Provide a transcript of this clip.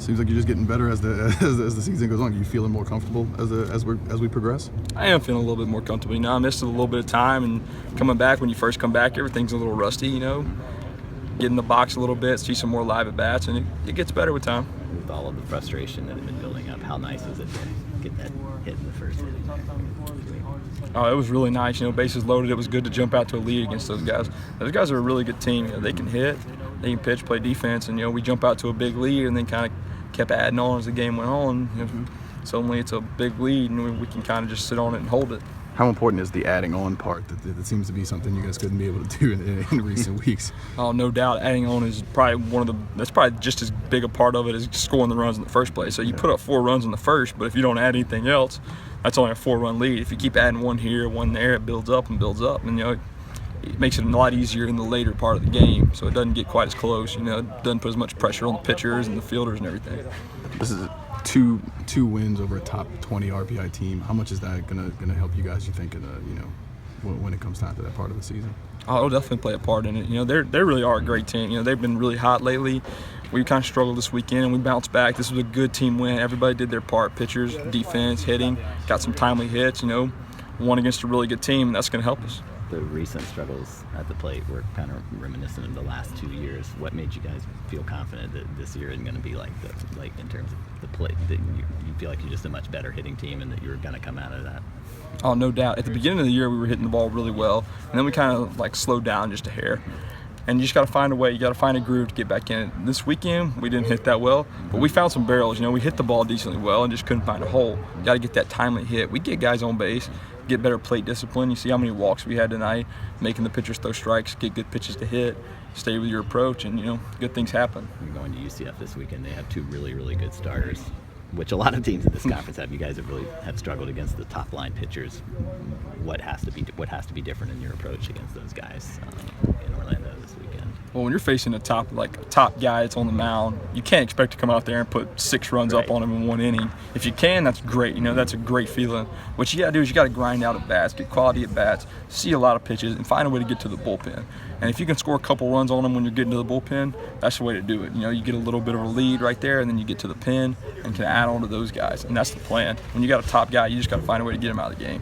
Seems like you're just getting better as the season goes on. Are you feeling more comfortable as we progress? I am feeling a little bit more comfortable. I missed a little bit of time, and coming back, when you first come back, everything's a little rusty. Get in the box a little bit, see some more live at bats, and it gets better with time. With all of the frustration that had been building up, how nice was it to get that hit in the first inning? Oh, it was really nice. Bases loaded. It was good to jump out to a lead against those guys. Those guys are a really good team. They can hit, they can pitch, play defense, and we jump out to a big lead, and then kind of kept adding on as the game went on. Suddenly it's a big lead, and we can kind of just sit on it and hold it. How important is the adding on part? That seems to be something you guys couldn't be able to do in recent weeks. Oh, no doubt. Adding on is probably that's probably just as big a part of it as scoring the runs in the first place. So you put up 4 runs in the first, but if you don't add anything else, that's only a 4-run lead. If you keep adding 1 here, 1 there, it builds up and builds up. And, it makes it a lot easier in the later part of the game, so it doesn't get quite as close. It doesn't put as much pressure on the pitchers and the fielders and everything. This is two wins over a top 20 RBI team. How much is that gonna help you guys? You think, when it comes time to that part of the season? Oh, it'll definitely play a part in it. They really are a great team. They've been really hot lately. We kind of struggled this weekend, and we bounced back. This was a good team win. Everybody did their part: pitchers, defense, hitting. Got some timely hits. Won against a really good team, and that's going to help us. The recent struggles at the plate were kind of reminiscent of the last 2 years. What made you guys feel confident that this year isn't going to be like in terms of the plate, that you feel like you're just a much better hitting team and that you're going to come out of that? Oh, no doubt. At the beginning of the year, we were hitting the ball really well, and then we kind of slowed down just a hair. And you just got to find a way. You got to find a groove to get back in it. This weekend, we didn't hit that well, but we found some barrels. We hit the ball decently well and just couldn't find a hole. You got to get that timely hit. We get guys on base, get better plate discipline. You see how many walks we had tonight, making the pitchers throw strikes, get good pitches to hit, stay with your approach, and good things happen. You're going to UCF this weekend. They have 2 really, really good starters, which a lot of teams in this conference have. You guys have struggled against the top line pitchers. What has to be different in your approach against those guys in Orlando this weekend? Well, when you're facing a top guy that's on the mound, you can't expect to come out there and put 6 runs up on him in 1 inning. If you can, that's great. That's a great feeling. What you got to do is you got to grind out at bats, get quality at bats, see a lot of pitches, and find a way to get to the bullpen. And if you can score a couple runs on them when you're getting to the bullpen, that's the way to do it. You get a little bit of a lead right there, and then you get to the pen and can add on to those guys. And that's the plan. When you got a top guy, you just got to find a way to get him out of the game.